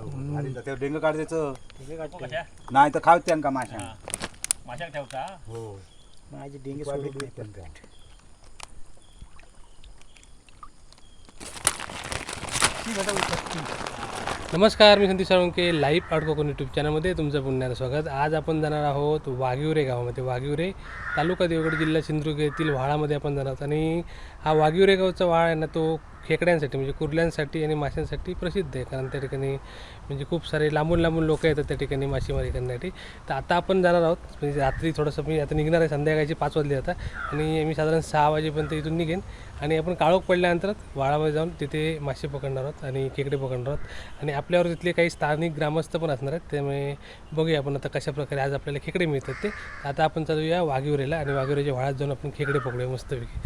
भारी जाते डेंग काढायचं नाही तर खाव त्यांका माशा माशाक ठेवता हो माझी डेंगे सोडून नमस्कार, मी Sandeep Salunke. Live art Konkan YouTube चॅनलमध्ये तुमचं पुन्हा स्वागत. आज आपण जाणार आहोत वाघिवरे गावामध्ये. वाघिवरे तालुका देवगड, जिल्हा सिंधुदुर्ग येथील व्हाळामध्ये आपण जाणार आहोत. आणि हा वाघिवरे गावचा व्हाळ आहे ना, तो खेकड्यांसाठी म्हणजे कुर्ल्यांसाठी आणि माशांसाठी प्रसिद्ध आहे. कारण त्या ठिकाणी म्हणजे खूप सारे लांबून लांबून लोक येतात त्या ठिकाणी मासेमारी करण्यासाठी. तर आता आपण जाणार आहोत. म्हणजे रात्री थोडंसं मी आता निघणार आहे, संध्याकाळचे 5 वाजले आता. आणि मी साधारण 6 वाजेपर्यंत इथून निघेन आणि आपण काळोख पडल्यानंतर व्हाळामध्ये जाऊन तिथे मासे पकडणार आहोत आणि खेकडे पकडणार आहोत. आणि आपल्यावर तिथले काही स्थानिक ग्रामस्थ पण असणार आहेत. त्यामुळे बघूया आपण आता कशाप्रकारे आज आपल्याला खेकडे मिळतात ते. आता आपण चालूया वाघिवरेला आणि वाघिवरेच्या व्हाळात जाऊन आपण खेकडे पकडूया मस्तपैकी.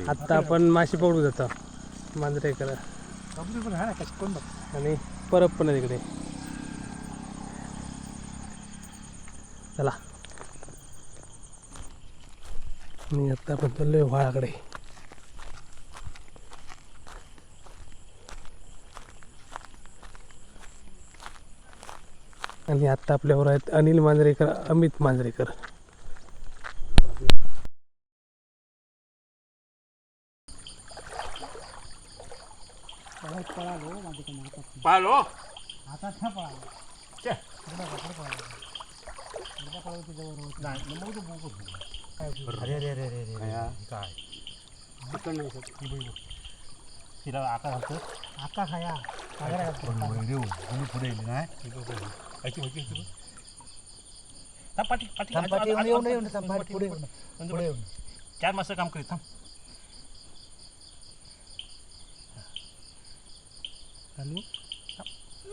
आत्ता आपण मासे पकडू जातो मांजरे करा आणि परत पण आहे तिकडे. चला, आणि आत्ता आपण चाललोय व्हाळाकडे. आणि आत्ता आपल्यावर आहेत अनिल मांजरेकर, अमित मांजरेकर. पालो आता था पळाला चे अरे अरे अरे अरे काय तिला आकार घालतो आता खाया पुढे येईल नाही पाठी पाठी पुढे चार माणसं काम करीत थांब.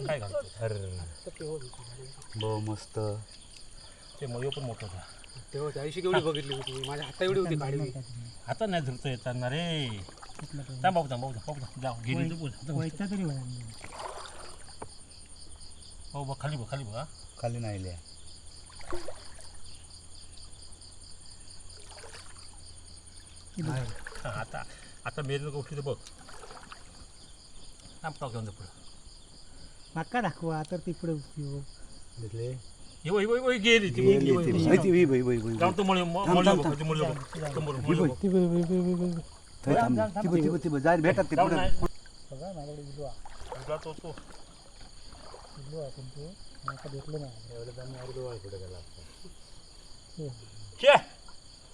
काय घालतो बो मस्त ते मयो पण मोठं होता. तेव्हा त्याशी केवढी बघितली होती, माझ्या हाता एवढी होती काढली. आता नाही धरता येतात रे. थांब बाबू जाऊ गेली व्हायचा तरी हो बघ खाली बघ हा. खाली नाही लिहा आता आता मेरीनं उठली तर बघ. थांब पाव घेऊन पुढं माका दाखवा तर ती पुढे दिसले गेली ती जाऊन तो भेटत ते पुढे बघा माझ्याकडे दिलो आपण ते माका भेटलो नाही एवढं जाऊन पुढे गेला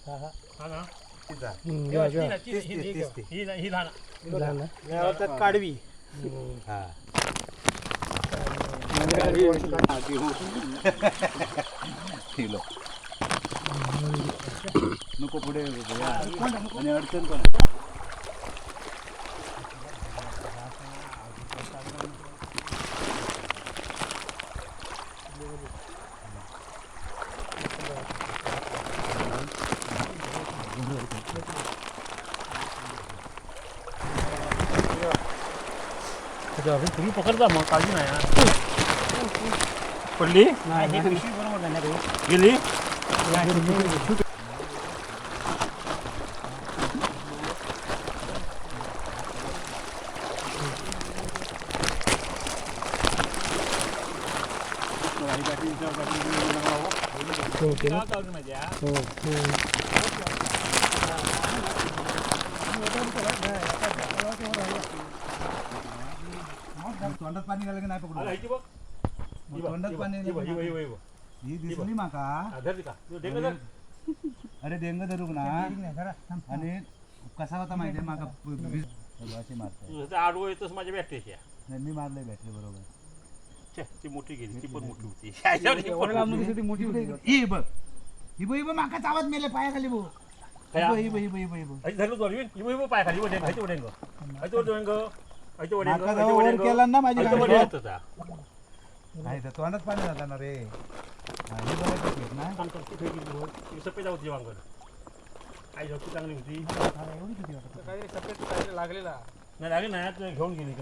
हा हा काढवी नको पुढे आणि अडचण पण तुम्ही पकडता मग काळजी नाही पडली गेली तोंडात पाणी घालं की नाही पकडू तोंडात पाणी ही दिसली माका अरे डेंग धरू ना आणि कसा होता माहिती आहे माका मारतो आडवं येतच माझ्या बॅटरीच्या मी मारलंय बॅटरी बरोबर ती मोठी गेली ती पण मोठी होती ही बघ माका चावत मेले पायाखाली भाऊ पाय खाली केला ना माझी नाही तर तोंडात पाणी जाता ना रे सफेद होती वांगण आई झोपी चांगली होती लागलेला नाही लागली नाही घेऊन गेली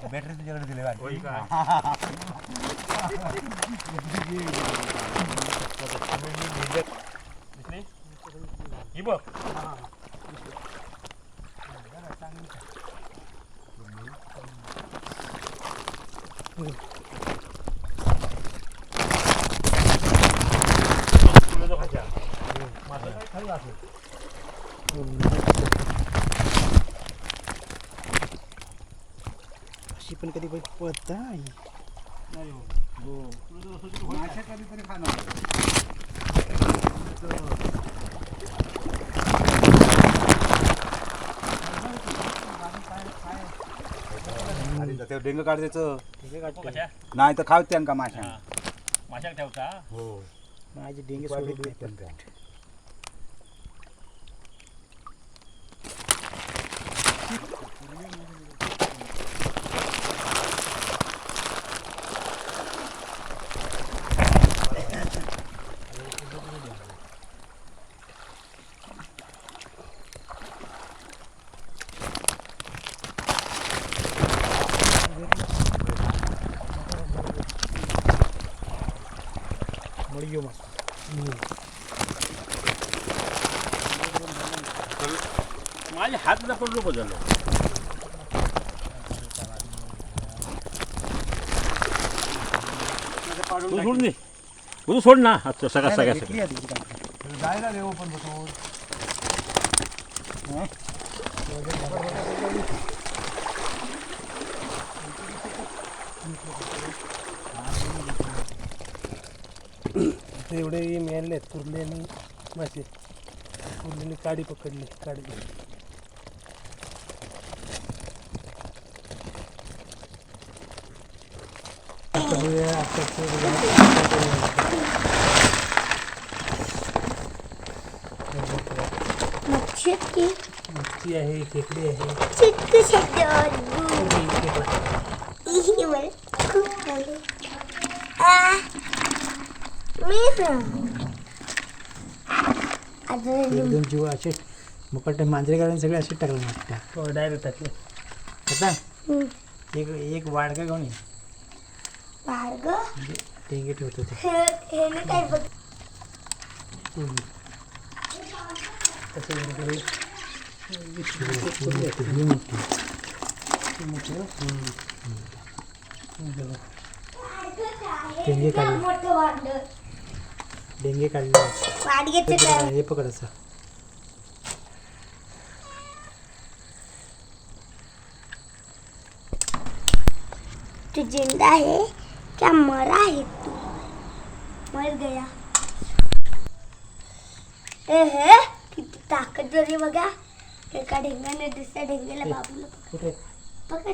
बॅटरी तुझ्याकडे दिले ही बघ तुला जो खायचा माझं काय खाल्लं असेल अशी पण कधी पळत नाही. नाही हो. हो तुला जो असं तुला मासे कधीतरी खाणार आणि ते डेंग काढायचं कशा नाही तर खाव त्यांका माशा हा माशाक ठेवता हो माझे डेंगे सोडत नाही पण. मडियो मस्त. माझे हात पडलो बदललो तू सोड दे तू सोड ना आता सगळ्या सगळ्या भेटली आधी ती कांकरी. जायला देऊ पण बसून एवढे मिळाले कुर्ले आणि मासे कुर्लेने काडी पकडली काडी मच्छी आहे खेकडी आहे एक दोन जीव असे मुकट मांजरे काढून सगळे असे टाकले वाटतं. डायरेक्ट टाकले आता एक वाडगा घेऊन ये. डेंगे ठेवतो ते. डेंगे काढले डेंगे काढले हे पकडायचं. तू जिंदा है क्या मरा है तू मर गया हे किती ताकद जरी बघा एका ढेंगाने दुसऱ्या ढेंगेला बाबूला कुठे पकड